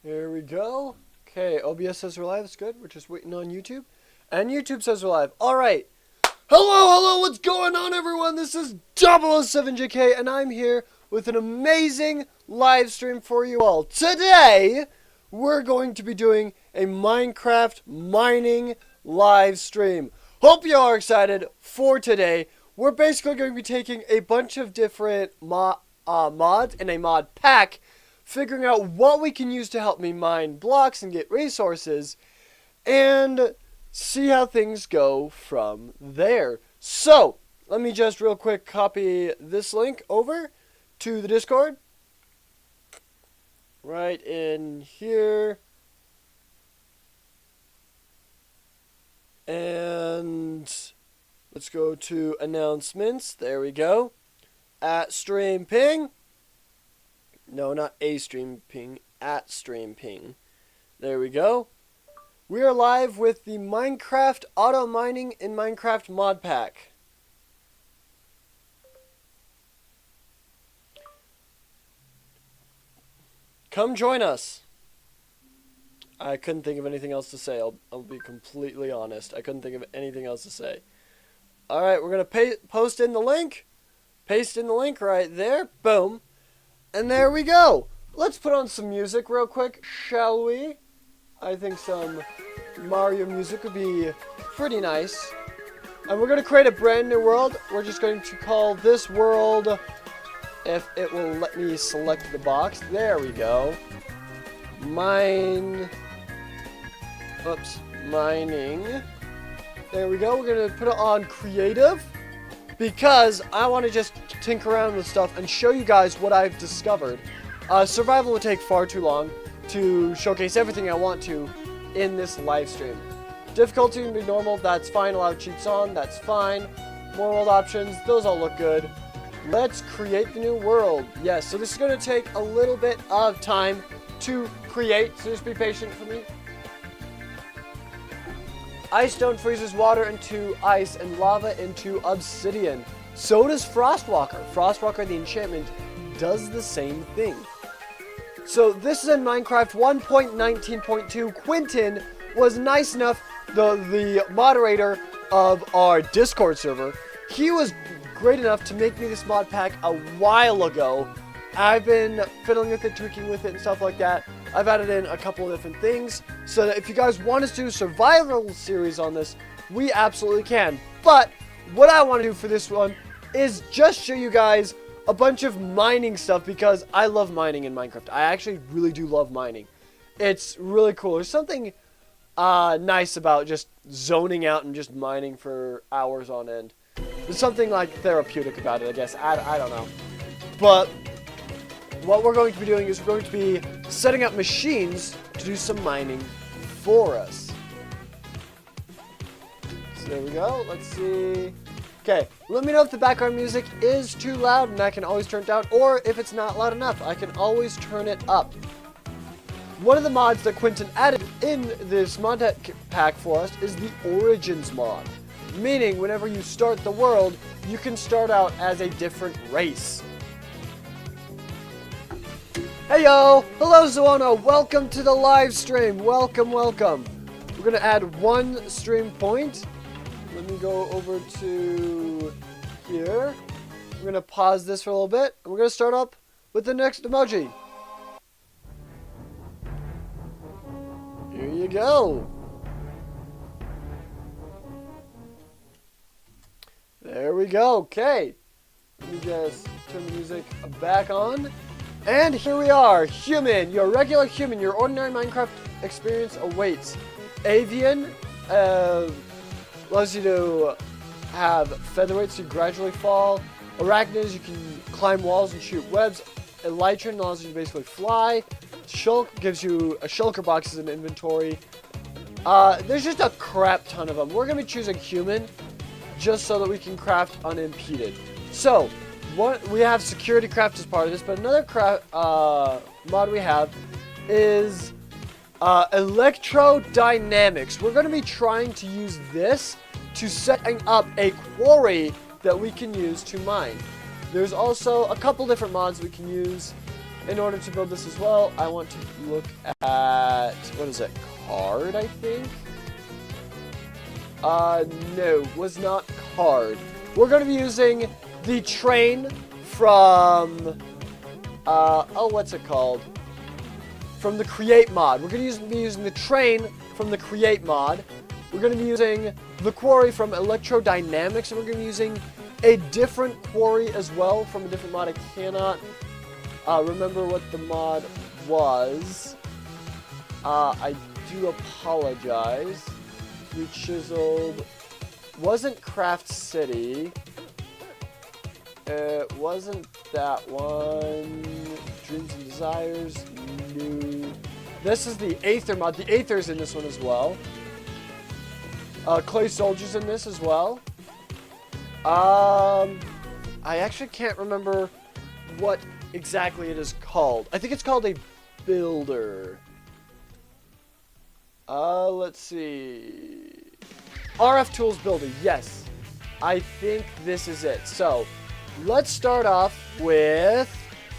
Here we go. Okay, OBS says we're live. That's good. We're just waiting on YouTube. And YouTube says we're live. Alright. Hello, what's going on, everyone? This is 007JK, and I'm here with an amazing live stream for you all. Today, we're going to be doing a Minecraft mining live stream. Hope you all are excited for today. We're basically going to be taking a bunch of different mods in a mod pack, figuring out what we can use to help me mine blocks and get resources, and see how things go from there. So, let me just real quick copy this link over to the Discord. Right in here. And let's go to announcements. There we go. At stream ping. No, not a stream ping. At stream ping. There we go. We are live with the Minecraft auto mining in Minecraft Modpack. Come join us. I couldn't think of anything else to say. I'll be completely honest. I couldn't think of anything else to say. Alright, we're going to post in the link. Paste in the link right there. Boom. And there we go. Let's put on some music real quick, shall we? I think some Mario music would be pretty nice. And we're going to create a brand new world. We're just going to call this world, if it will let me select the box. There we go. Mining. There we go. We're going to put it on creative, because I want to just tinker around with stuff and show you guys what I've discovered. Survival would take far too long to showcase everything I want to in this live stream. Difficulty would be normal, that's fine. Allow cheats on, that's fine. More world options, those all look good. Let's create the new world. Yes, so this is going to take a little bit of time to create, so just be patient for me. Ice stone freezes water into ice and lava into obsidian. So does Frostwalker. Frostwalker, the enchantment, does the same thing. So this is in Minecraft 1.19.2. Quentin was nice enough, the moderator of our Discord server. He was great enough to make me this mod pack a while ago. I've been fiddling with it, tweaking with it, and stuff like that. I've added in a couple of different things, so that if you guys want us to do a survival series on this, we absolutely can. But what I want to do for this one is just show you guys a bunch of mining stuff, because I love mining in Minecraft. I actually really do love mining. It's really cool. There's something nice about just zoning out and just mining for hours on end. There's something like therapeutic about it, I guess. I don't know. But what we're going to be doing is we're going to be setting up machines to do some mining for us. So there we go. Let's see. Okay, let me know if the background music is too loud, and I can always turn it down, or if it's not loud enough, I can always turn it up. One of the mods that Quentin added in this mod pack for us is the Origins mod, meaning whenever you start the world, you can start out as a different race. Hey yo! Hello Zoana! Welcome to the live stream! Welcome! We're gonna add one stream point. Let me go over to here. We're gonna pause this for a little bit, and we're gonna start up with the next emoji. Here you go. There we go. Okay. Let me just turn the music back on. And here we are. Human. Your regular human. Your ordinary Minecraft experience awaits. Avian allows you to have featherweights, so you gradually fall. Arachnids, you can climb walls and shoot webs. Elytron allows you to basically fly. Shulk gives you a shulker box as an inventory. There's just a crap ton of them. We're going to be choosing human, just so that we can craft unimpeded. So, we have security craft as part of this, but another mod we have is electrodynamics. We're going to be trying to use this to setting up a quarry that we can use to mine. There's also a couple different mods we can use. in order to build this as well, I want to look at, what is it, card, I think? No, was not card. We're going to be using the train from, what's it called? From the Create mod. We're going to be using the train from the Create mod. We're going to be using the quarry from Electrodynamics, and we're going to be using a different quarry as well from a different mod. I cannot remember what the mod was. I do apologize. We chiseled. Wasn't Craft City. It wasn't that one. Dreams and Desires. No. This is the Aether mod. The Aether's in this one as well. Clay Soldier's in this as well. I actually can't remember what exactly it is called. I think it's called a builder. Let's see. RF Tools Builder, yes. I think this is it. So, let's start off with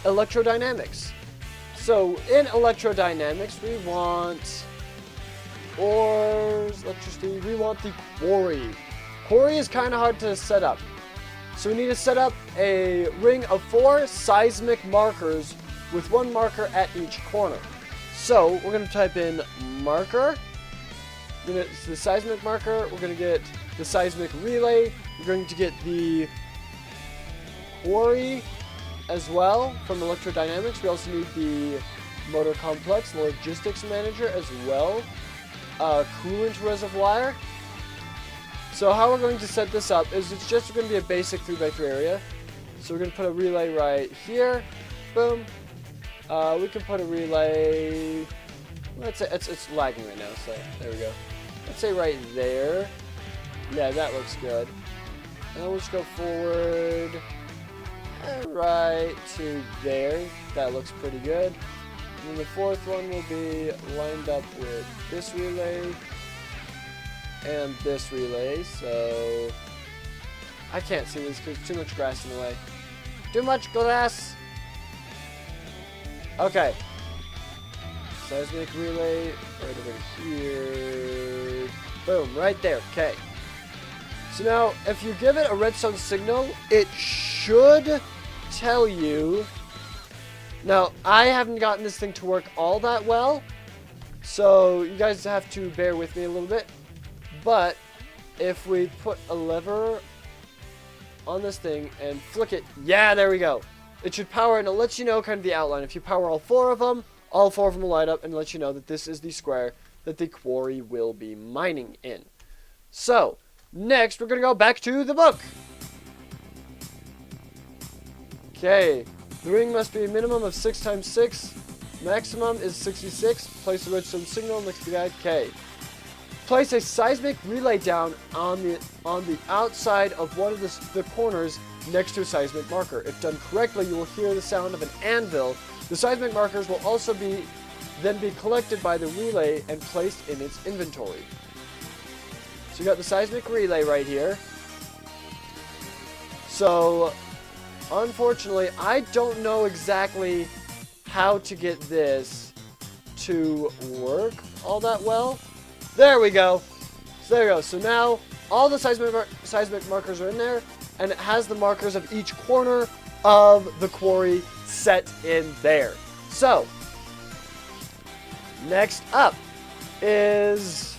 Electrodynamics. So, in Electrodynamics, we want ores, electricity, we want the quarry. Quarry is kind of hard to set up. So we need to set up a ring of 4 seismic markers with 1 marker at each corner. So we're going to type in marker. It's the seismic marker. We're going to get the seismic relay. We're going to get the quarry as well from Electrodynamics. We also need the motor complex, the logistics manager as well. Coolant reservoir. So how we're going to set this up is it's just going to be a basic 3x3 area. So we're going to put a relay right here. Boom. We can put a relay. Let's say it's lagging right now, so there we go. Let's say right there. Yeah, that looks good. And we'll just go forward right to there. That looks pretty good. And then the 4th one will be lined up with this relay and this relay, so I can't see this because too much grass in the way. Too much grass! Okay. Seismic relay right over here. Boom, right there. Okay. So now, if you give it a redstone signal, it should tell you. Now, I haven't gotten this thing to work all that well, so you guys have to bear with me a little bit. But if we put a lever on this thing and flick it, yeah, there we go. It should power, and it lets you know kind of the outline. If you power all 4 of them, all 4 of them will light up and let you know that this is the square that the quarry will be mining in. So, next we're going to go back to the book. Okay, the ring must be a minimum of 6 times 6. Maximum is 66. Place a redstone signal next to the guide. Okay. Place a seismic relay down on the outside of one of the corners next to a seismic marker. If done correctly, you will hear the sound of an anvil. The seismic markers will also then be collected by the relay and placed in its inventory. So you got the seismic relay right here. So, unfortunately, I don't know exactly how to get this to work all that well. There we go. So there we go. So now all the seismic markers are in there, and it has the markers of each corner of the quarry set in there. So next up is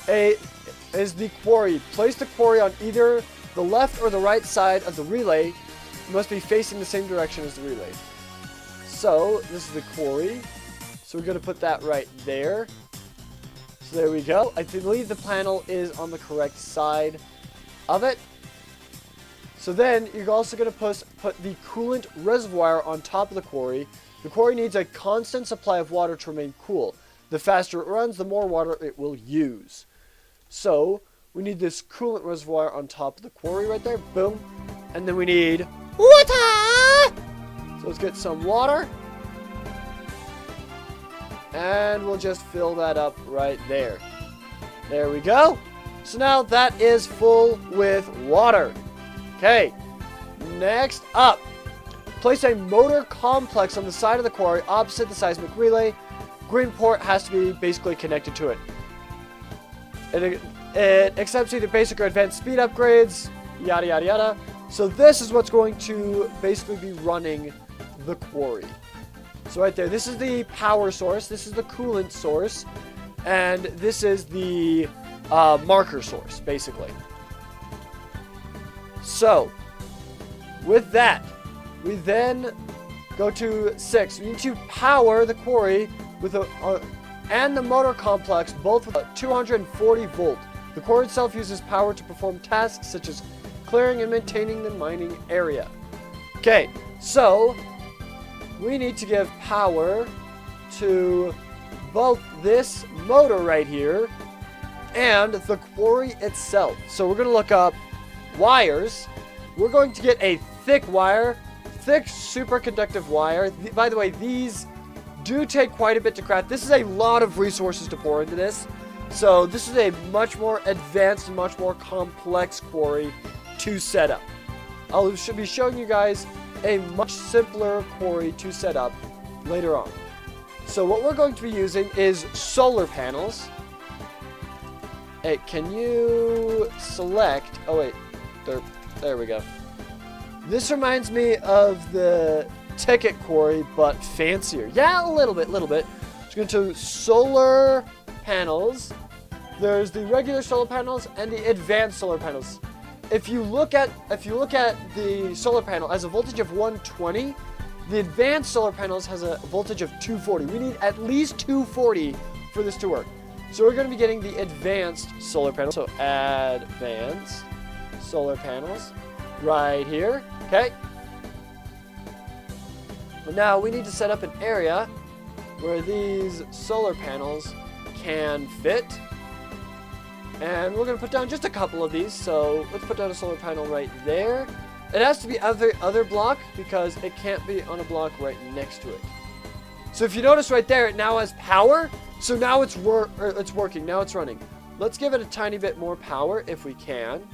the quarry. Place the quarry on either the left or the right side of the relay. It must be facing the same direction as the relay. So this is the quarry. So we're going to put that right there. So there we go. I believe the panel is on the correct side of it. So then you're also going to put the coolant reservoir on top of the quarry. The quarry needs a constant supply of water to remain cool. The faster it runs, the more water it will use. So we need this coolant reservoir on top of the quarry right there. Boom. And then we need water. So let's get some water. And we'll just fill that up right there. There we go. So now that is full with water. Okay. Next up, Place a motor complex on the side of the quarry opposite the seismic relay. Green port has to be basically connected to it. It accepts either basic or advanced speed upgrades, yada yada yada. So this is what's going to basically be running the quarry. So right there, this is the power source, this is the coolant source, and this is the marker source, basically. So, with that, we then go to 6. We need to power the quarry with and the motor complex, both with 240 volt. The quarry itself uses power to perform tasks such as clearing and maintaining the mining area. Okay, so we need to give power to both this motor right here and the quarry itself. So we're going to look up wires. We're going to get a thick wire, thick superconductive wire. By the way, these do take quite a bit to craft. This is a lot of resources to pour into this. So this is a much more advanced and much more complex quarry to set up. I should be showing you guys a much simpler quarry to set up later on. So what we're going to be using is solar panels. Hey, can you select... Oh wait, there we go. This reminds me of the ticket quarry, but fancier. Yeah, a little bit. Let's go to solar panels. There's the regular solar panels and the advanced solar panels. If you look at the solar panel as a voltage of 120, the advanced solar panels has a voltage of 240. We need at least 240 for this to work. So we're going to be getting the advanced solar panels. So advanced solar panels right here. Okay. But now we need to set up an area where these solar panels can fit. And we're going to put down just a couple of these. So let's put down a solar panel right there. It has to be other block because it can't be on a block right next to it. So if you notice right there, it now has power. So now it's working. Now it's running. Let's give it a tiny bit more power if we can.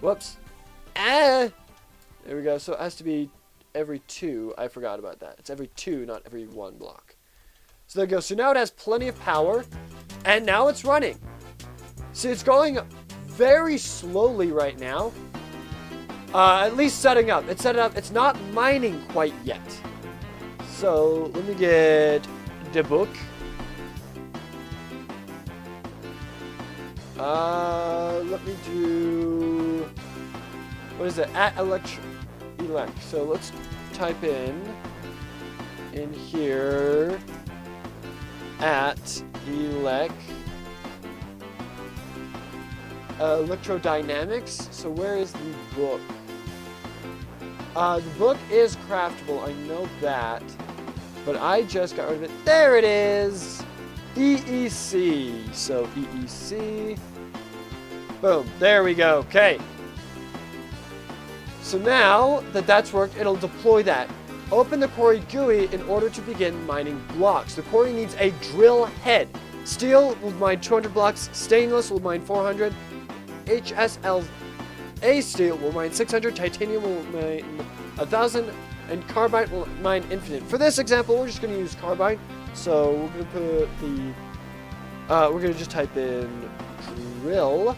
Whoops. There we go. So it has to be every 2. I forgot about that. It's every 2, not every 1 block. So there we go. So now it has plenty of power. And now it's running. See, it's going very slowly right now. At least setting up. It's set up. It's not mining quite yet. So let me get the book. Let me do... What is it? At elect. So let's type in here at electrodynamics. So where is the book? The book is craftable, I know that, but I just got rid of it. There it is! EEC. So EEC. Boom. There we go. Okay. So now that that's worked, it'll deploy that. Open the quarry GUI in order to begin mining blocks. The quarry needs a drill head. Steel will mine 200 blocks. Stainless will mine 400. HSL steel will mine 600, titanium will mine 1,000, and carbide will mine infinite. For this example, we're just going to use carbide. So we're going to put the, we're going to just type in drill,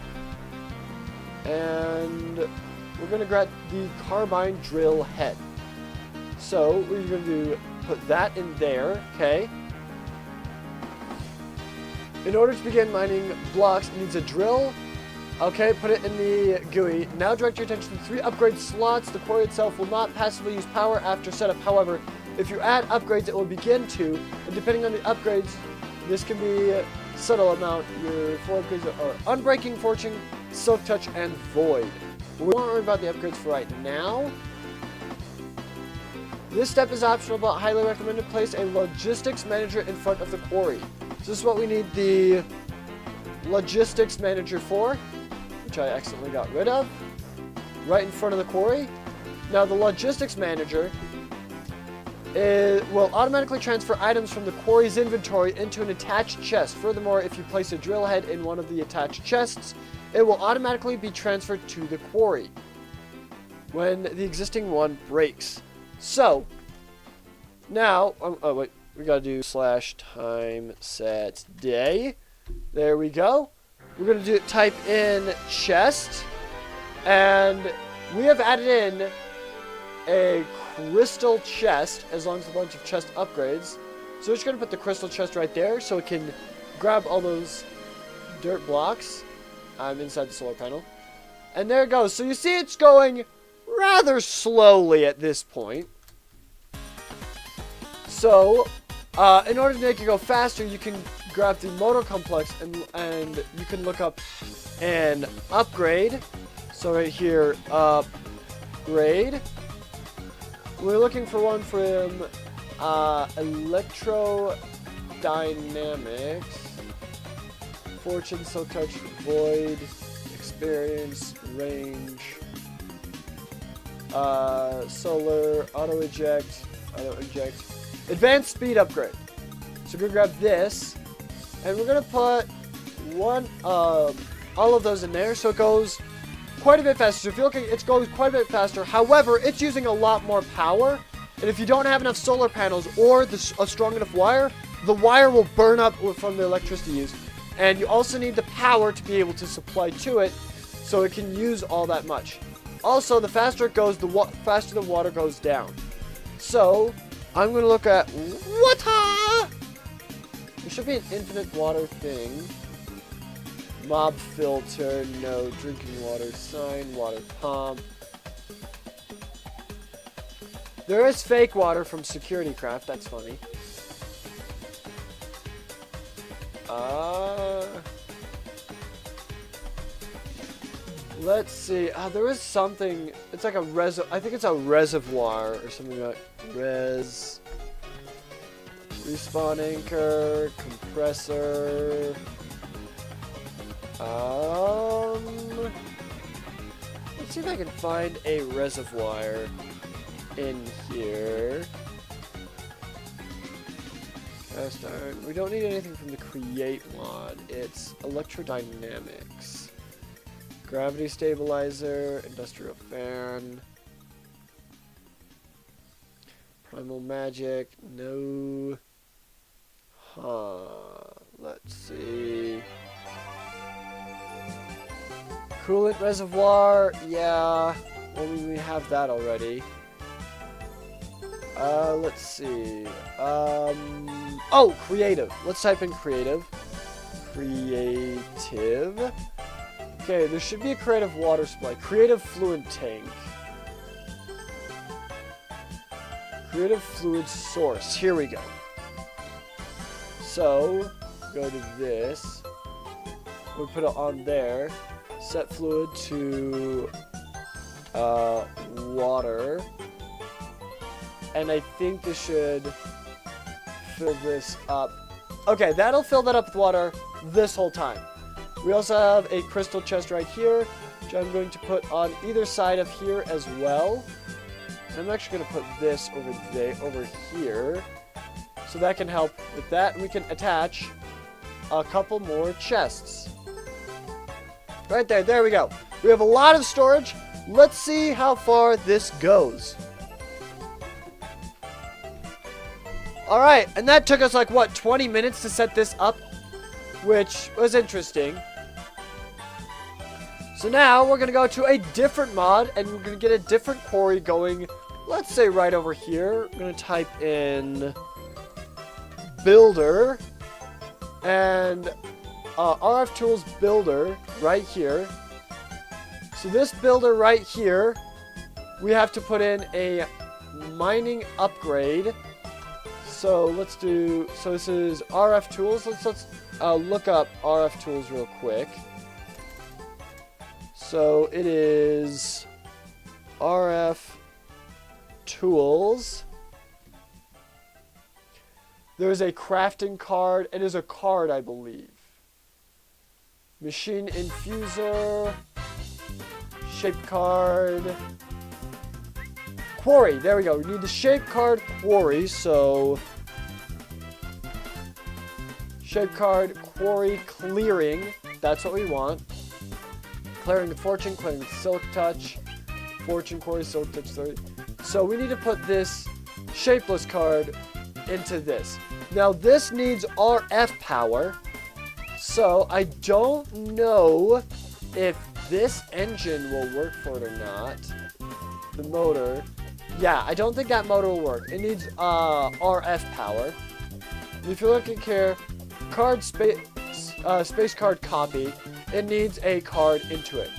and we're going to grab the carbide drill head. So we're going to put that in there, okay? In order to begin mining blocks, it needs a drill. Okay, put it in the GUI. Now direct your attention to 3 upgrade slots. The quarry itself will not passively use power after setup. However, if you add upgrades, it will begin to. And depending on the upgrades, this can be a subtle amount. Your 4 upgrades are Unbreaking, Fortune, Silk Touch, and Void. We won't worry about the upgrades for right now. This step is optional, but highly recommended. Place a logistics manager in front of the quarry. So this is what we need the logistics manager for, which I accidentally got rid of, right in front of the quarry. Now the logistics manager will automatically transfer items from the quarry's inventory into an attached chest. Furthermore, if you place a drill head in one of the attached chests, it will automatically be transferred to the quarry when the existing one breaks. So, now, oh wait, we gotta do /time set day. There we go. We're gonna type in chest, and we have added in a crystal chest as long as a bunch of chest upgrades. So we're just gonna put the crystal chest right there so it can grab all those dirt blocks. I'm inside the solar panel. And there it goes. So you see it's going rather slowly at this point. So, in order to make it go faster, you can grab the motor complex and you can look up an upgrade. So right here, upgrade. We're looking for one from electrodynamics. Fortune, silk touch, void, experience, range, solar, auto eject, advanced speed upgrade. So we're gonna grab this, and we're gonna put all of those in there, so it goes quite a bit faster. So if you're looking, it goes quite a bit faster. However, it's using a lot more power, and if you don't have enough solar panels or a strong enough wire, the wire will burn up from the electricity used. And you also need the power to be able to supply to it, so it can use all that much. Also, the faster it goes, the faster the water goes down. So, I'm going to look at water! There should be an infinite water thing. Mob filter, no. Drinking water sign, water pump. There is fake water from Security Craft, that's funny. Let's see. There is something. It's like a I think it's a reservoir or something like respawn anchor, compressor. Let's see if I can find a reservoir in here. We don't need anything from the create mod. It's electrodynamics. Gravity stabilizer, industrial fan. Primal magic, no. Let's see. Coolant reservoir, yeah. Well, we have that already. Let's see. Oh, creative. Let's type in creative. Creative. Okay, there should be a creative water supply. Creative fluid tank. Creative fluid source. Here we go. So, go to this. We'll put it on there. Set fluid to water. And I think this should fill this up. Okay, that'll fill that up with water this whole time. We also have a crystal chest right here, which I'm going to put on either side of here as well. And I'm actually going to put this over here, so that can help with that. And we can attach a couple more chests. Right there, there we go. We have a lot of storage. Let's see how far this goes. Alright, and that took us like, what, 20 minutes to set this up? Which was interesting. So now we're going to go to a different mod, and we're going to get a different quarry going, let's say right over here. I'm going to type in builder, and RF Tools builder right here. So this builder right here, we have to put in a mining upgrade. So let's do, so this is RF Tools. Let's look up RF Tools real quick. So it is RF Tools. There's a crafting card. It is a card, I believe. Machine infuser. Shape card. Quarry. There we go. We need the shape card quarry. So shape card quarry clearing. That's what we want. Clearing the fortune. Clearing the silk touch. Fortune quarry silk touch 30. So we need to put this shapeless card into this. Now this needs RF power. So I don't know if this engine will work for it or not. The motor. Yeah, I don't think that motor will work. It needs RF power. And if you look at here, space card copy, it needs a card into it.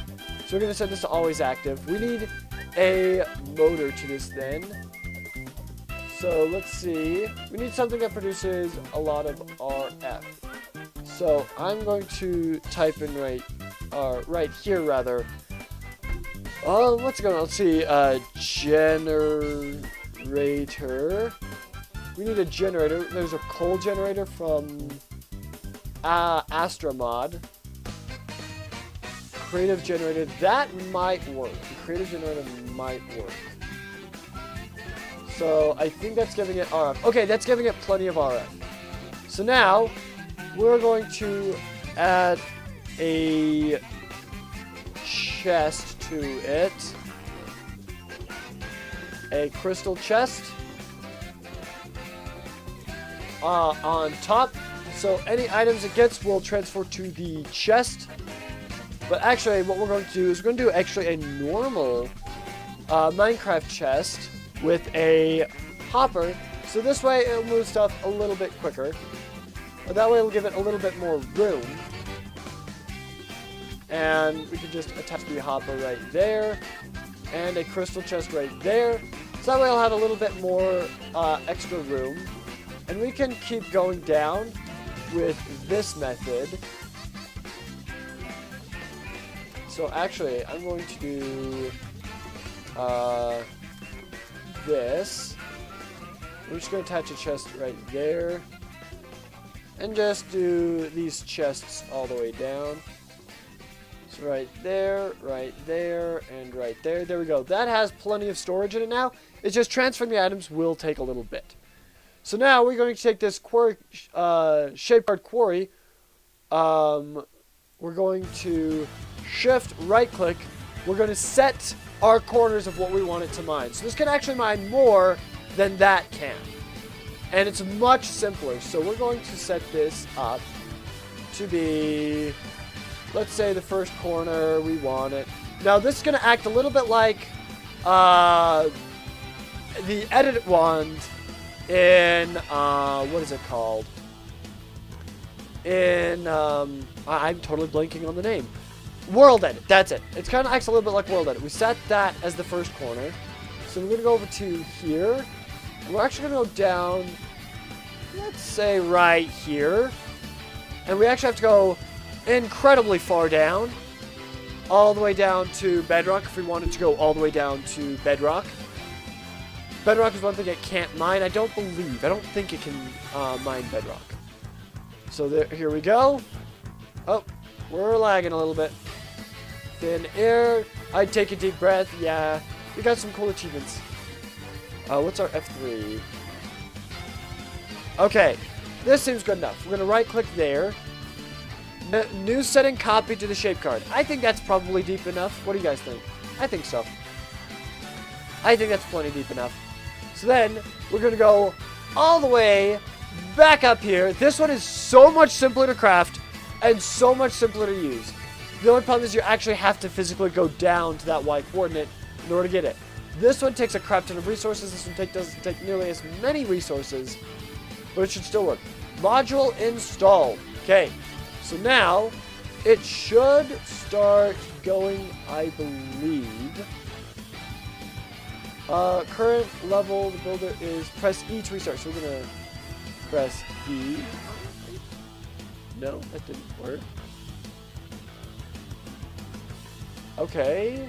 So we're going to set this to always active. We need a motor to this then. So let's see. We need something that produces a lot of RF. So I'm going to type in right here rather. Let's see, generator. We need a generator. There's a coal generator from Astromod. Creative generator, that might work. The creative generator might work. So I think that's giving it RF. Okay, that's giving it plenty of RF. So now we're going to add a chest to it. A crystal chest on top. So any items it gets will transfer to the chest. But actually, what we're going to do is we're going to do actually a normal Minecraft chest with a hopper. So this way it'll move stuff a little bit quicker. But that way it'll give it a little bit more room. And we can just attach the hopper right there. And a crystal chest right there. So that way it'll have a little bit more extra room. And we can keep going down with this method. So actually, I'm going to do this. We're just going to attach a chest right there. And just do these chests all the way down. So right there, and right there. There we go. That has plenty of storage in it now. It's just transferring the items will take a little bit. So now we're going to take this quarry, shape card quarry. We're going to shift right click. We're going to set our corners of what we want it to mine. So this can actually mine more than that can. And it's much simpler. So we're going to set this up to be, let's say the first corner we want it. Now this is going to act a little bit like the edit wand in, what is it called? In, I'm totally blanking on the name. World Edit, that's it. It kind of acts a little bit like World Edit. We set that as the first corner. So we're going to go over to here. And we're actually going to go down, let's say right here. And we actually have to go incredibly far down. All the way down to bedrock if we wanted to go all the way down to bedrock. Bedrock is one thing it can't mine. I don't think it can mine bedrock. So there, here we go. Oh, we're lagging a little bit. Thin air. I'd take a deep breath. Yeah, we got some cool achievements. What's our F3? Okay, this seems good enough. We're going to right-click there. New setting copied to the shape card. I think that's probably deep enough. What do you guys think? I think so. I think that's plenty deep enough. So then, we're going to go all the way back up here. This one is so much simpler to craft and so much simpler to use. The only problem is you actually have to physically go down to that Y coordinate in order to get it. This one takes a crap ton of resources. This one doesn't take nearly as many resources, but it should still work. Module installed. Okay, so now it should start going, I believe. Current level, the builder is press E to restart. So we're going to press E. No, that didn't work. Okay.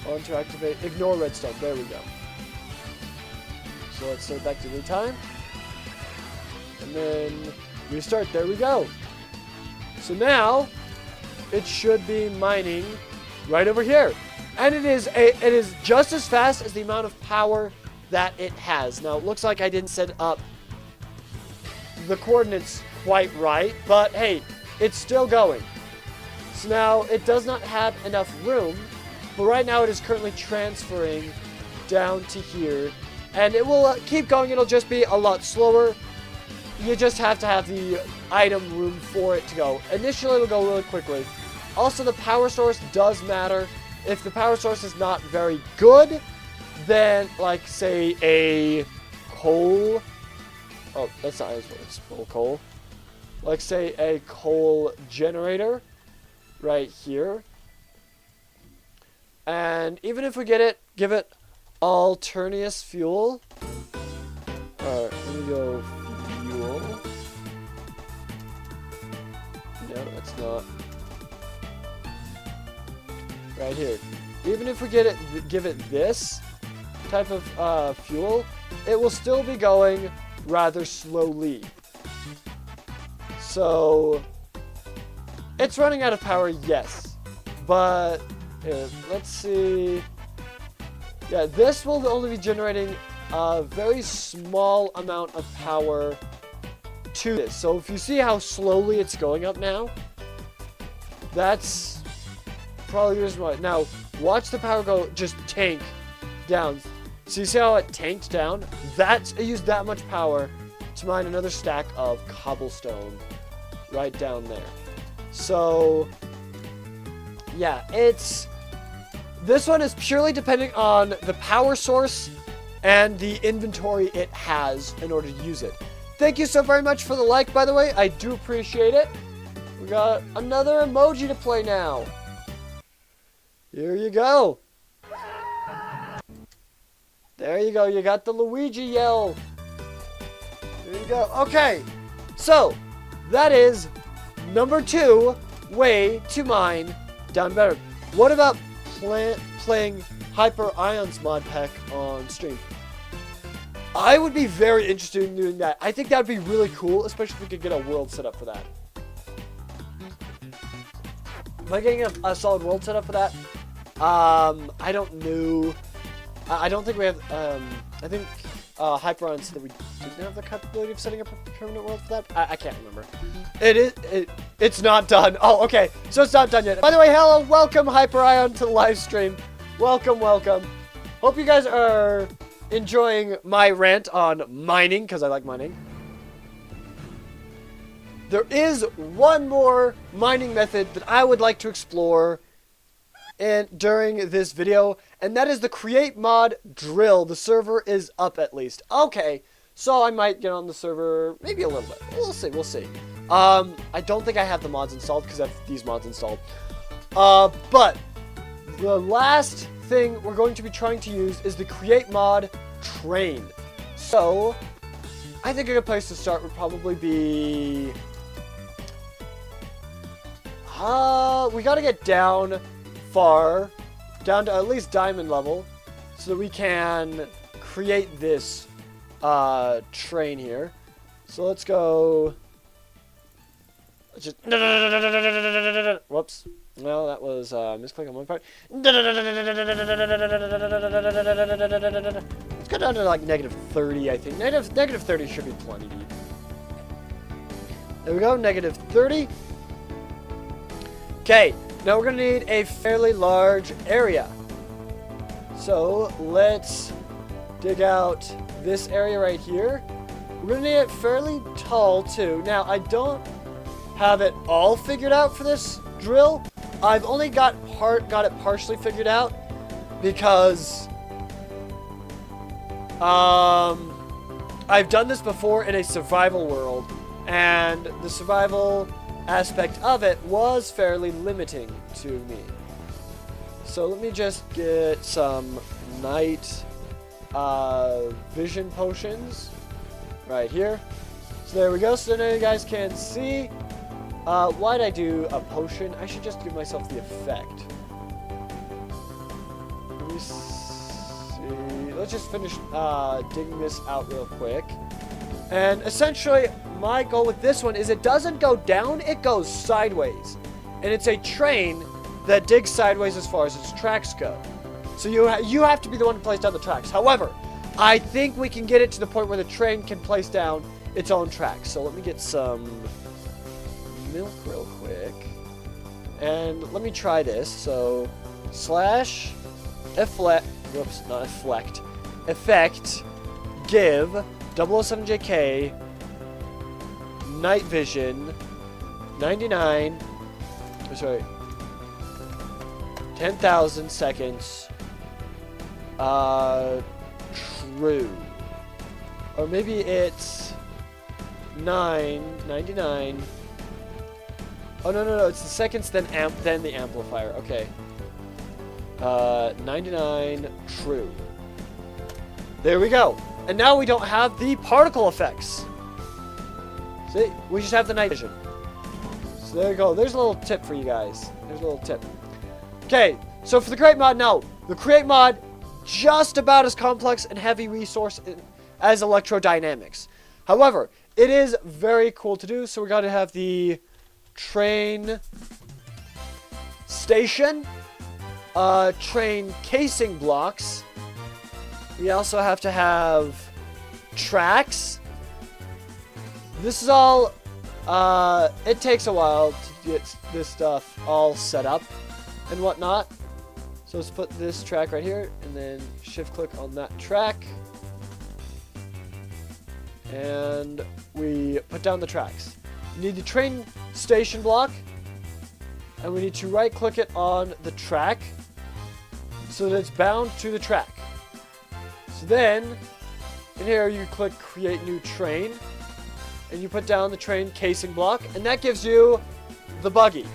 On to activate. Ignore redstone. There we go. So let's start back to the time. And then restart. There we go. So now it should be mining right over here. And it is just as fast as the amount of power that it has. Now it looks like I didn't set up the coordinates quite right, but hey, it's still going. So now it does not have enough room, but right now it is currently transferring down to here, and it will keep going. It'll just be a lot slower. You just have to have the item room for it to go. Initially, it'll go really quickly. Also, the power source does matter. If the power source is not very good, then, like, say, a coal... Oh, that's not as well. It's full coal. Like, say, a coal generator right here. And even if we give it alternative fuel. Alright, let me go fuel. No, that's not. Right here. Even if we give it this type of fuel, it will still be going rather slowly. So it's running out of power, yes, but let's see. Yeah, this will only be generating a very small amount of power to this. So if you see how slowly it's going up now, that's probably the reason why. Now, watch the power go just tank down. So you see how it tanked down? It used that much power to mine another stack of cobblestone right down there. So, yeah, this one is purely depending on the power source and the inventory it has in order to use it. Thank you so very much for the like, by the way. I do appreciate it. We got another emoji to play now. Here you go. There you go. You got the Luigi yell. There you go. Okay. So, that is number 2 way to mine down better. What about playing Hyper Ion's mod pack on stream? I would be very interested in doing that. I think that would be really cool, especially if we could get a world set up for that. Am I getting a solid world set up for that? I don't know. I don't think we have, I think Hyperon said that we didn't have the capability of setting up a permanent world for that. I can't remember. It's not done. Oh, okay. So it's not done yet. By the way, hello, welcome Hyperion to the live stream. Welcome, welcome. Hope you guys are enjoying my rant on mining, because I like mining. There is one more mining method that I would like to explore during this video, and that is the create mod drill. The server is up at least. Okay, so I might get on the server maybe a little bit. We'll see. I don't think I have the mods installed because I have these mods installed. But the last thing we're going to be trying to use is the create mod train. So I think a good place to start would probably be we gotta get down far, down to at least diamond level, so that we can create this train here. So let's go. Let's just whoops. No, that was misclick on one part. Let's go down to like -30, I think. Negative 30 should be plenty deep. There we go, -30. Okay, now we're gonna need a fairly large area. So let's dig out this area right here. We're gonna need it fairly tall too. Now I don't have it all figured out for this drill. I've only got it partially figured out because I've done this before in a survival world, and the survival aspect of it was fairly limiting to me. So let me just get some night vision potions right here. So there we go. So now you guys can see. Why'd I do a potion? I should just give myself the effect. Let me see. Let's just finish digging this out real quick. And essentially, my goal with this one is it doesn't go down, it goes sideways. And it's a train that digs sideways as far as its tracks go. So you have to be the one to place down the tracks. However, I think we can get it to the point where the train can place down its own tracks. So let me get some milk real quick. And let me try this. So, slash effect, whoops, not effect, give 007JK night vision 99, sorry, 10,000 seconds, true. Or maybe it's 999. Oh, no, it's the seconds, then the amplifier. Okay. 99 true. There we go. And now we don't have the particle effects. See? We just have the night vision. So there you go. There's a little tip for you guys. There's a little tip. Okay, so for the create mod, no. The create mod, just about as complex and heavy resource as electrodynamics. However, it is very cool to do, so we got to have the train station, train casing blocks. We also have to have tracks. This is all, it takes a while to get this stuff all set up and whatnot. So let's put this track right here and then shift click on that track. And we put down the tracks. We need the train station block, and we need to right click it on the track so that it's bound to the track. So then in here you click create new train and you put down the train casing block, and that gives you the buggy.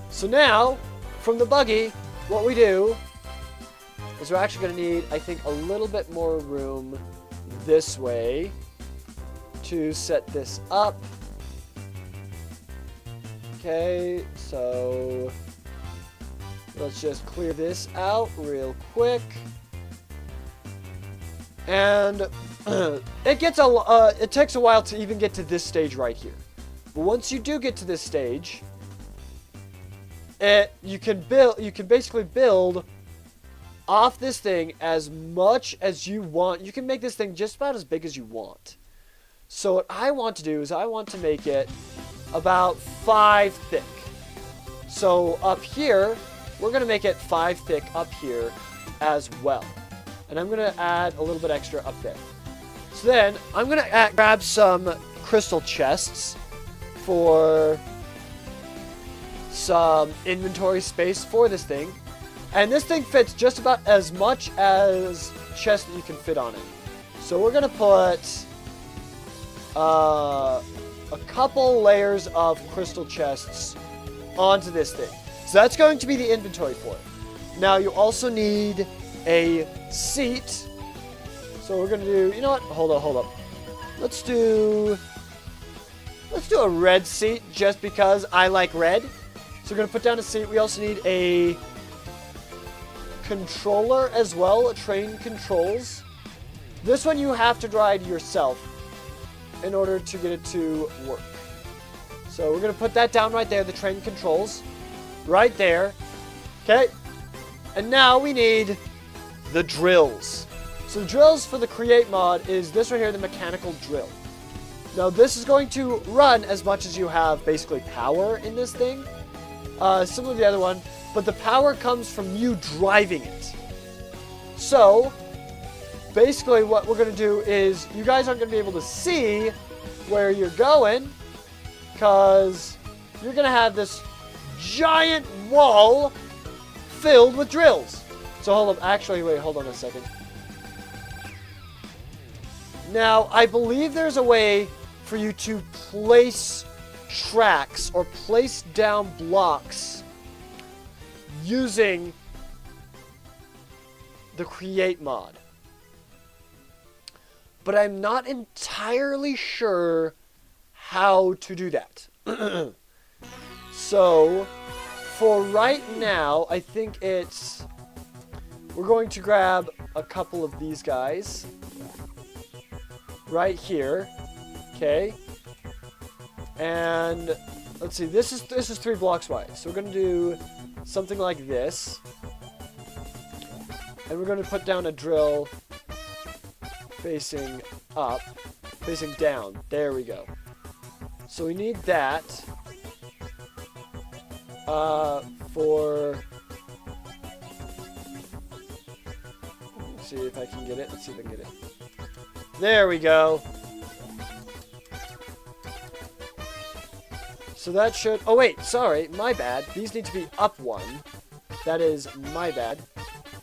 So now from the buggy, what we do is we're actually going to need, I think, a little bit more room this way to set this up. Okay, so let's just clear this out real quick. And it takes a while to even get to this stage right here. But once you do get to this stage, you can basically build off this thing as much as you want. You can make this thing just about as big as you want. So what I want to do is I want to make it about 5 thick. So up here, we're going to make it 5 thick up here as well. And I'm going to add a little bit extra up there. So then I'm going to grab some crystal chests for some inventory space for this thing. And this thing fits just about as much as chest that you can fit on it. So we're going to put a couple layers of crystal chests onto this thing. So that's going to be the inventory for it. Now you also need a seat. So we're going to do, you know what? Hold up. Let's do a red seat just because I like red. So we're going to put down a seat. We also need a controller as well, train controls. This one you have to drive yourself in order to get it to work. So we're going to put that down right there, the train controls. Right there. Okay. And now we need the drills. So the drills for the create mod is this right here, the mechanical drill. Now this is going to run as much as you have basically power in this thing. Similar to the other one, but the power comes from you driving it. So basically what we're going to do is you guys aren't going to be able to see where you're going because you're going to have this giant wall filled with drills. So hold on a second. Now, I believe there's a way for you to place tracks or place down blocks using the create mod. But I'm not entirely sure how to do that. So, for right now, I think we're going to grab a couple of these guys right here. Okay. And let's see, this is 3 blocks wide. So we're going to do something like this. And we're going to put down a drill facing up, facing down. There we go. So we need that. for... Let's see if I can get it. Let's see if I can get it. There we go. So that should... Oh, wait. Sorry. My bad. These need to be up one. That is my bad.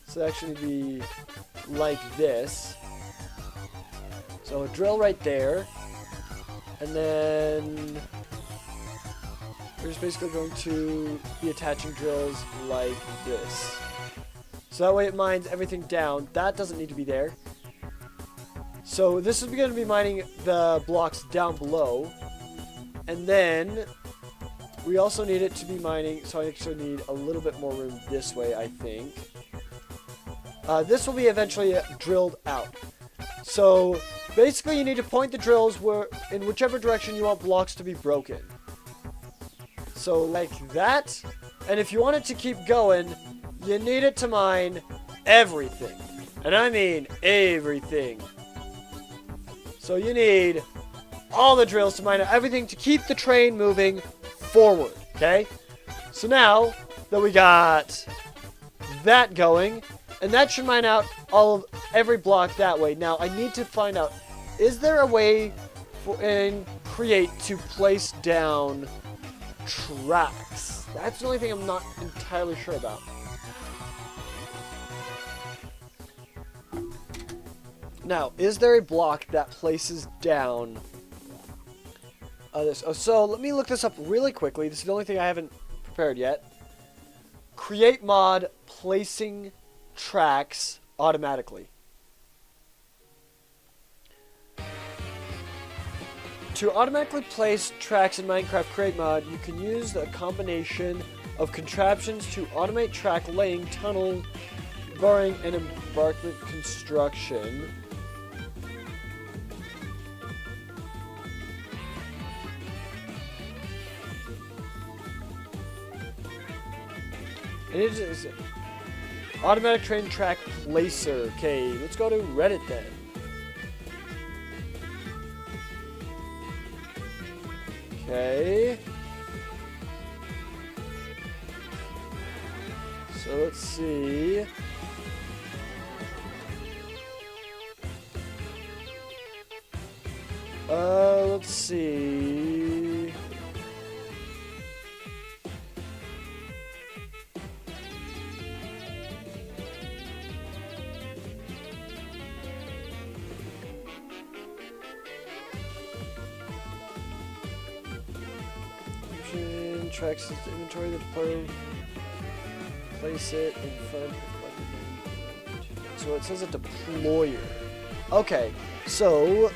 So that should be like this. So a drill right there. And then we're just basically going to be attaching drills like this. So that way it mines everything down. That doesn't need to be there. So this is going to be mining the blocks down below. And then we also need it to be mining, so I actually need a little bit more room this way, I think. This will be eventually drilled out. So basically you need to point the drills in whichever direction you want blocks to be broken. So like that. And if you want it to keep going, you need it to mine everything. And I mean everything. So you need all the drills to mine everything to keep the train moving forward, okay? So now that we got that going, and that should mine out every block that way. Now I need to find out, is there a way in Create to place down tracks? That's the only thing I'm not entirely sure about. Now, is there a block that places down this? Oh, so let me look this up really quickly. This is the only thing I haven't prepared yet. Create mod placing tracks automatically. To automatically place tracks in Minecraft Create mod, you can use a combination of contraptions to automate track laying, tunnel boring, and embankment construction. And it is automatic train track placer. Okay, let's go to Reddit then. Okay. So let's see. Let's see. Tracks the inventory, the deployer, place it in front. So it says a deployer. Okay, so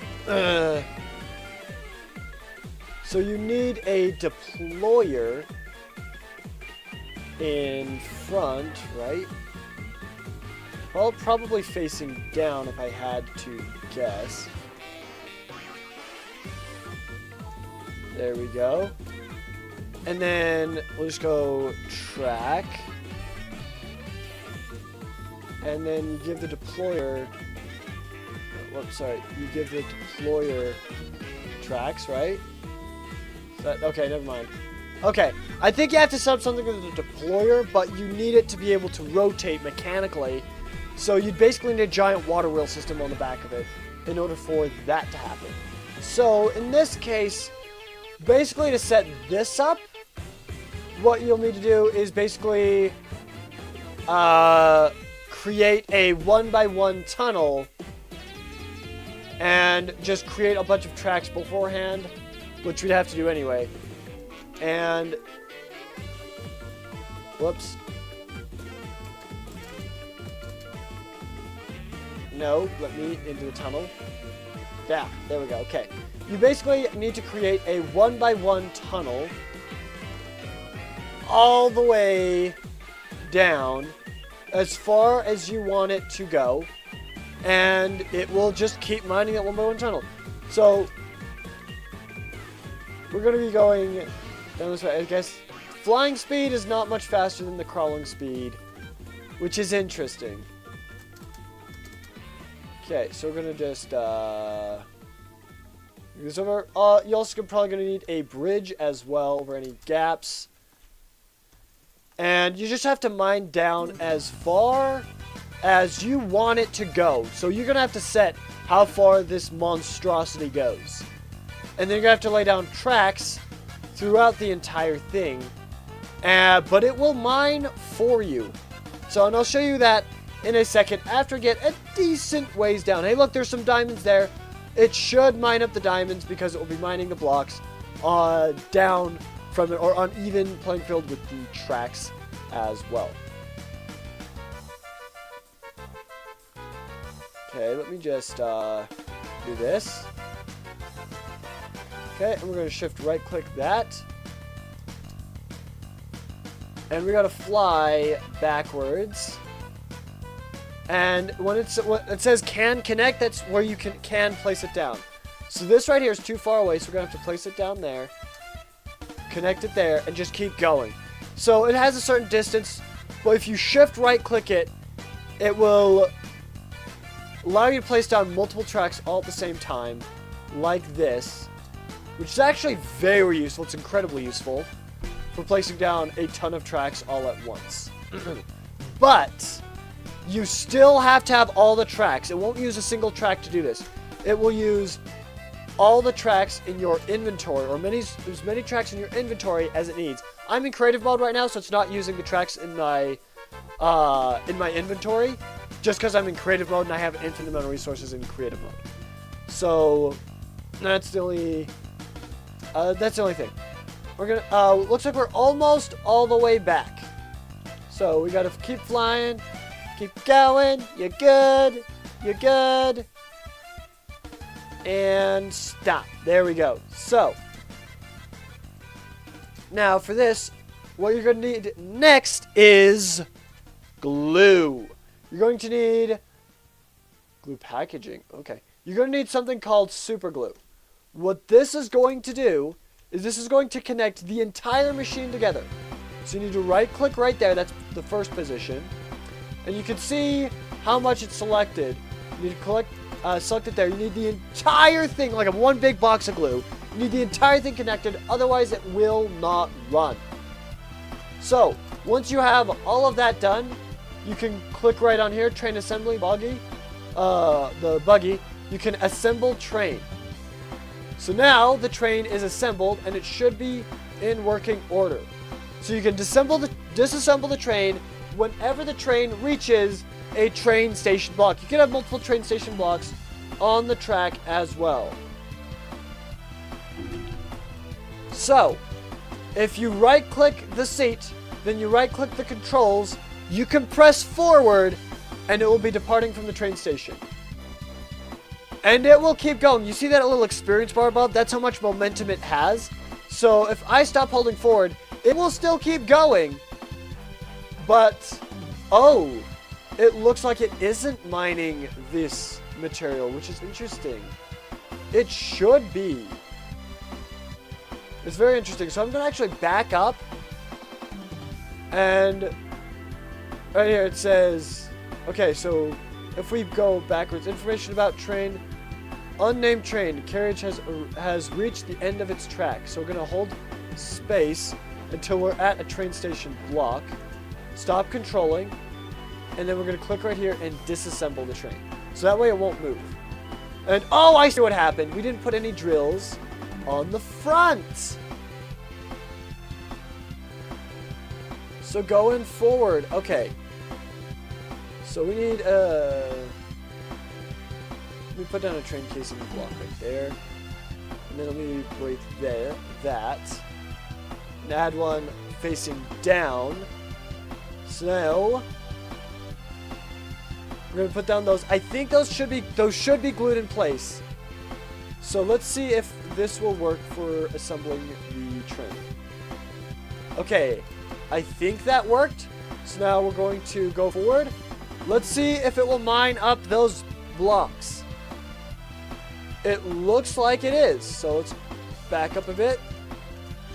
so you need a deployer in front, right? Well, probably facing down if I had to guess. There we go. And then we'll just go track. And then you give the deployer... Whoops, sorry. You give the deployer tracks, right? Okay, never mind. Okay, I think you have to set up something with the deployer, but you need it to be able to rotate mechanically. So you'd basically need a giant water wheel system on the back of it in order for that to happen. So in this case, basically to set this up, what you'll need to do is basically create a 1x1 tunnel and just create a bunch of tracks beforehand, which we'd have to do anyway. And whoops. No, let me into the tunnel. Yeah, there we go. Okay. You basically need to create a 1x1 tunnel all the way down as far as you want it to go, and it will just keep mining that 1x1 tunnel. So we're going to be going down this way. I guess flying speed is not much faster than the crawling speed, which is interesting. Okay, so we're going to just use over. You also probably going to need a bridge as well over any gaps. And you just have to mine down as far as you want it to go. So you're going to have to set how far this monstrosity goes. And then you're going to have to lay down tracks throughout the entire thing. But it will mine for you. So, and I'll show you that in a second after I get a decent ways down. Hey, look, there's some diamonds there. It should mine up the diamonds because it will be mining the blocks down from it, or on even playing field with the tracks as well. Okay, let me just do this. Okay, and we're going to shift right click that. And we got to fly backwards. And when it says can connect, that's where you can place it down. So this right here is too far away, so we're going to have to place it down there. Connect it there, and just keep going. So it has a certain distance, but if you shift right click it, it will allow you to place down multiple tracks all at the same time, like this, which is actually very useful. It's incredibly useful for placing down a ton of tracks all at once. But you still have to have all the tracks. It won't use a single track to do this. It will use all the tracks in your inventory, or as many tracks in your inventory as it needs. I'm in creative mode right now, so it's not using the tracks in my inventory, just because I'm in creative mode and I have an infinite amount of resources in creative mode. So that's the only thing. We're gonna looks like we're almost all the way back. So we gotta keep flying, keep going. You're good. You're good. And stop. There we go. So now for this, what you're going to need next is glue. You're going to need glue packaging. Okay. You're going to need something called super glue. What this is going to do is this is going to connect the entire machine together. So you need to right click right there. That's the first position. And you can see how much it's selected. You need to select it there. You need the entire thing, like a one big box of glue. You need the entire thing connected, otherwise it will not run. So, once you have all of that done, you can click right on here, train assembly, buggy, the buggy. You can assemble train. So now the train is assembled and it should be in working order. So you can disassemble the train whenever the train reaches a train station block. You can have multiple train station blocks on the track as well. So, if you right click the seat, then you right click the controls, you can press forward and it will be departing from the train station. And it will keep going. You see that little experience bar above? That's how much momentum it has. So if I stop holding forward, it will still keep going. But, oh, it looks like it isn't mining this material, which is interesting. It should be. It's very interesting. So I'm going to actually back up. And right here it says, okay, so if we go backwards, information about train, unnamed train, carriage has reached the end of its track. So we're going to hold space until we're at a train station block. Stop controlling. And then we're going to click right here and disassemble the train. So that way it won't move. And, oh, I see what happened. We didn't put any drills on the front. So going forward. Okay. So we need, let me put down a train casing block right there. And then let me break that. And add one facing down. So we're gonna put down those. I think those should be glued in place. So let's see if this will work for assembling the train. Okay, I think that worked. So now we're going to go forward. Let's see if it will mine up those blocks. It looks like it is. So let's back up a bit.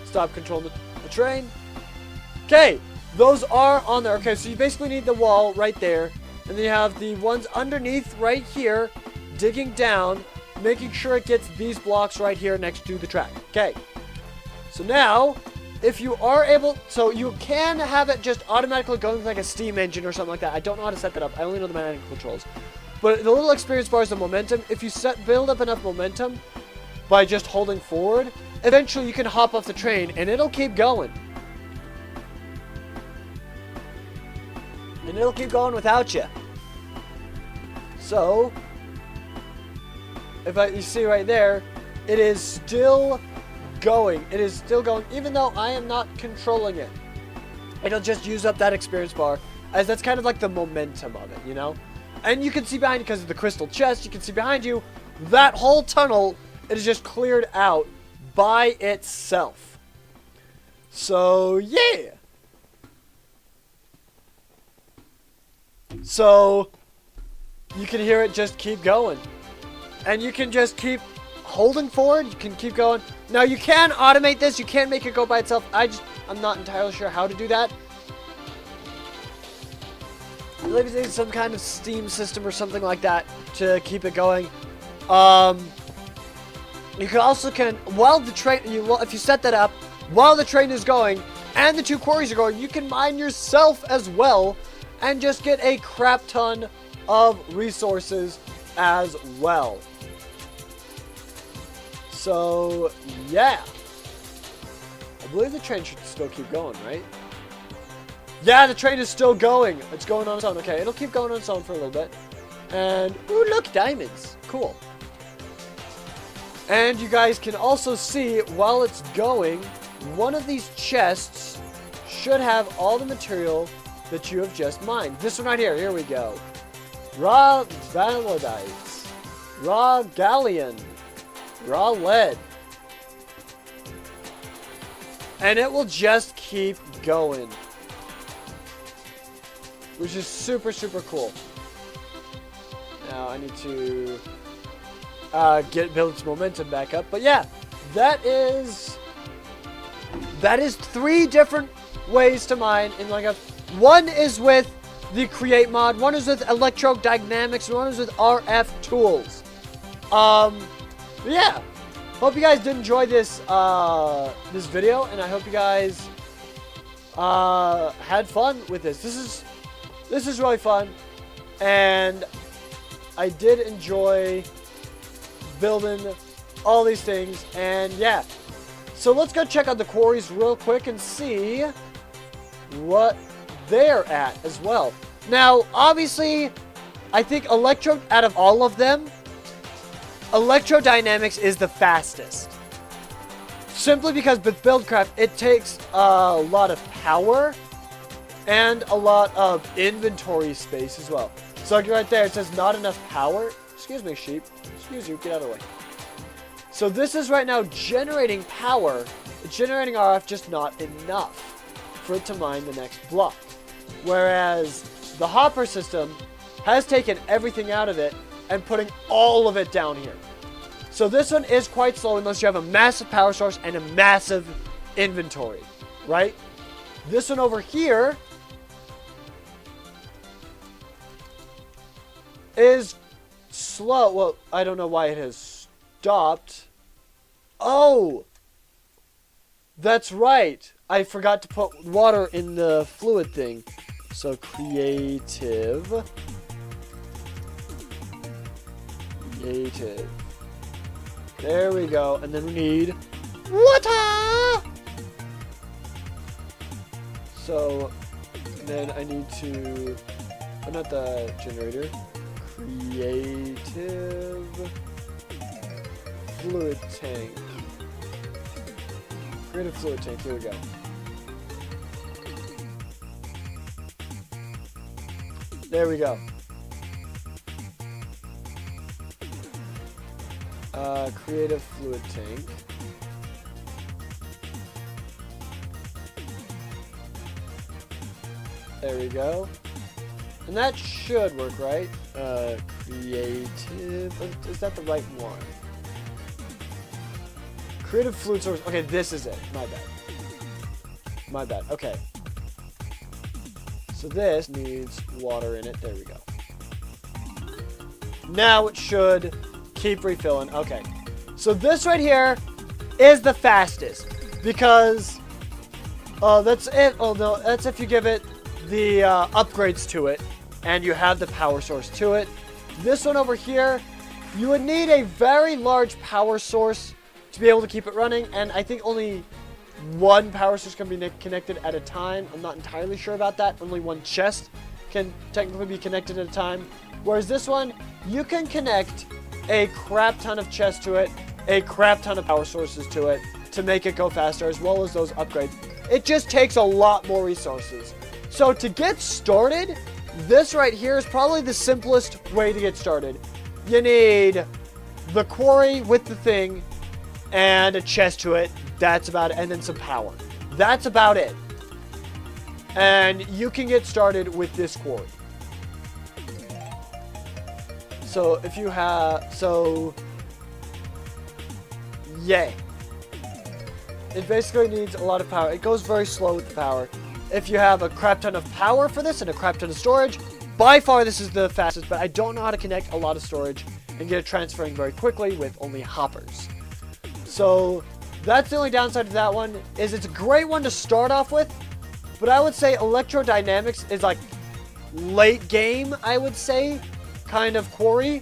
Stop controlling the train. Okay, those are on there. Okay, so you basically need the wall right there. And then you have the ones underneath right here, digging down, making sure it gets these blocks right here next to the track. Okay, so now if you are able, so you can have it just automatically going like a steam engine or something like that. I don't know how to set that up. I only know the mechanical controls. But the little experience bar is the momentum. If you build up enough momentum by just holding forward, eventually you can hop off the train and it'll keep going. And it'll keep going without you. So, you see right there, it is still going. It is still going, even though I am not controlling it. It'll just use up that experience bar, as that's kind of like the momentum of it, you know? And you can see behind you, because of the crystal chest, you can see behind you, that whole tunnel, it is just cleared out by itself. So, yeah. So, you can hear it just keep going. And you can just keep holding forward. You can keep going. Now, you can automate this. You can make it go by itself. I'm not entirely sure how to do that. I believe it needs some kind of steam system or something like that to keep it going. You can also while the train, if you set that up, while the train is going and the 2 quarries are going, you can mine yourself as well and just get a crap ton of resources as well. So, yeah. I believe the train should still keep going, right? Yeah, the train is still going. It's going on its own. Okay, it'll keep going on its own for a little bit. And, ooh, look, diamonds. Cool. And you guys can also see, while it's going, one of these chests should have all the material that you have just mined. This one right here. Here we go. Raw valodites. Raw galleon. Raw lead. And it will just keep going. Which is super, super cool. Now I need to build its momentum back up. But yeah, that is 3 different ways to mine in Minecraft. One is with the create mod, one is with electrodynamics, and one is with RF tools. Yeah, hope you guys did enjoy this this video, and I hope you guys had fun with this. This is really fun, and I did enjoy building all these things, and yeah. So let's go check out the quarries real quick and see what they're at as well. Now, obviously, I think out of all of them, electrodynamics is the fastest. Simply because with Buildcraft, it takes a lot of power and a lot of inventory space as well. So like right there, it says not enough power. Excuse me, sheep. Excuse you, get out of the way. So this is right now generating power. It's generating RF, just not enough for it to mine the next block. Whereas the hopper system has taken everything out of it and putting all of it down here. So this one is quite slow unless you have a massive power source and a massive inventory, right? This one over here is slow. Well, I don't know why it has stopped. Oh! That's right. I forgot to put water in the fluid thing. So creative. There we go. And then we need water! So then I need to, not the generator, creative fluid tank. Creative fluid tank, here we go. There we go. Creative fluid tank. There we go. And that should work, right? Creative. Is that the right one? Creative fluid source. Okay, this is it. My bad. My bad. Okay. So this needs water in it. There we go. Now it should keep refilling. Okay. So this right here is the fastest because That's it. Oh no, that's if you give it the upgrades to it, and you have the power source to it. This one over here, you would need a very large power source to be able to keep it running, and I think only one power source can be connected at a time. I'm not entirely sure about that. Only one chest can technically be connected at a time. Whereas this one, you can connect a crap ton of chests to it, a crap ton of power sources to it, to make it go faster, as well as those upgrades. It just takes a lot more resources. So to get started, this right here is probably the simplest way to get started. You need the quarry with the thing, and a chest to it. That's about it. And then some power. That's about it. And you can get started with this quarry. So if you have... So... Yay. It basically needs a lot of power. It goes very slow with the power. If you have a crap ton of power for this and a crap ton of storage, by far this is the fastest, but I don't know how to connect a lot of storage and get it transferring very quickly with only hoppers. So that's the only downside to that one, is it's a great one to start off with, but I would say electrodynamics is like late game, I would say, kind of quarry,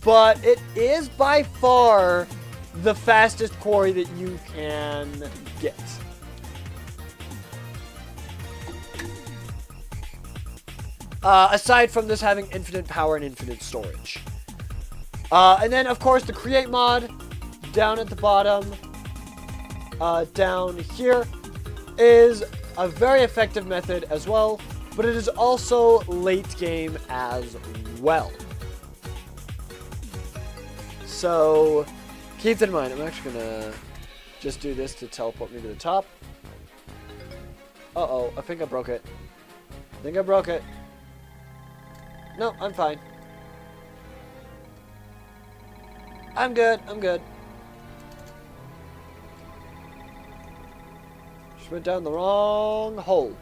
but it is by far the fastest quarry that you can get. Aside from this having infinite power and infinite storage. And then, of course, the create mod down at the bottom, down here, is a very effective method as well, but it is also late game as well. So, keep that in mind. I'm actually gonna just do this to teleport me to the top. Uh-oh, I think I broke it. No, I'm fine. I'm good. Just went down the wrong hole.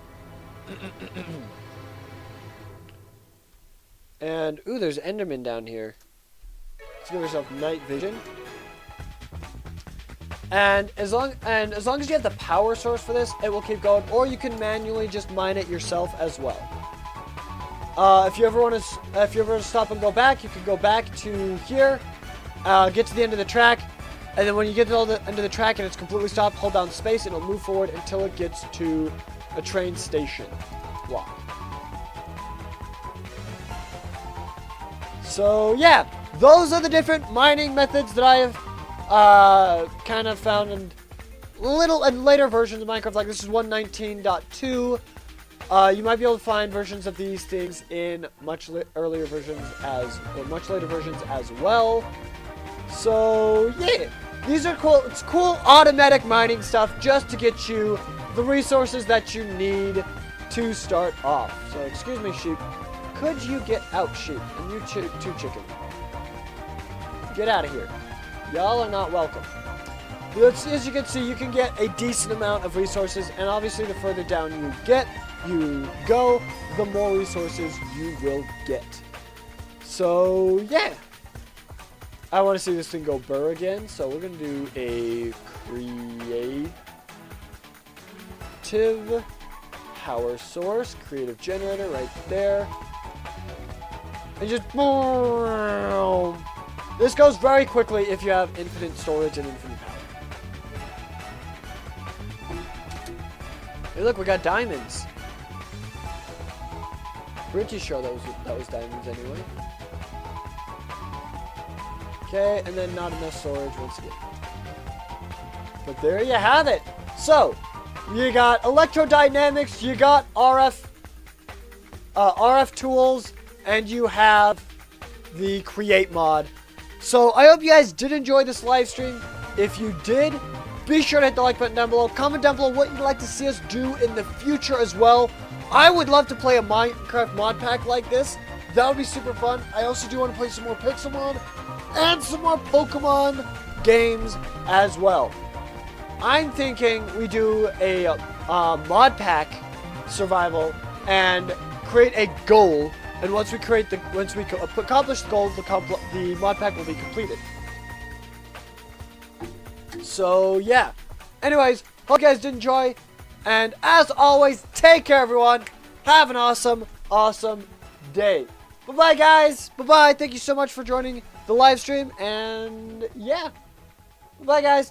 And, ooh, there's Enderman down here. Let's give yourself night vision. And as long as you have the power source for this, it will keep going. Or you can manually just mine it yourself as well. If you ever want to stop and go back, you can go back to here, get to the end of the track, and then when you get to the end of the track and it's completely stopped, hold down space and it'll move forward until it gets to a train station block. So yeah, those are the different mining methods that I have kind of found in later versions of Minecraft. Like this is 1.19.2. You might be able to find versions of these things in much later versions as well. So yeah, these are cool. It's cool automatic mining stuff just to get you the resources that you need to start off. So excuse me, sheep. Could you get out, sheep? And you two chicken. Get out of here. Y'all are not welcome. As you can see, you can get a decent amount of resources, and obviously the further down you go, the more resources you will get. So yeah, I want to see this thing go burr again, so we're gonna do a creative power source, creative generator right there, and just boom. This goes very quickly if you have infinite storage and infinite power. Hey look, we got diamonds. Pretty sure that was diamonds anyway. Okay, and then not enough storage once again. But there you have it. So, you got electrodynamics, you got RF tools, and you have the create mod. So, I hope you guys did enjoy this live stream. If you did, be sure to hit the like button down below. Comment down below what you'd like to see us do in the future as well. I would love to play a Minecraft mod pack like this. That would be super fun. I also do want to play some more Pixelmon and some more Pokemon games as well. I'm thinking we do a mod pack survival and create a goal. And once we accomplish the goal, the mod pack will be completed. So yeah. Anyways, hope you guys did enjoy. And as always, take care, everyone. Have an awesome, awesome day. Bye-bye, guys. Bye-bye. Thank you so much for joining the live stream. And yeah. Bye, guys.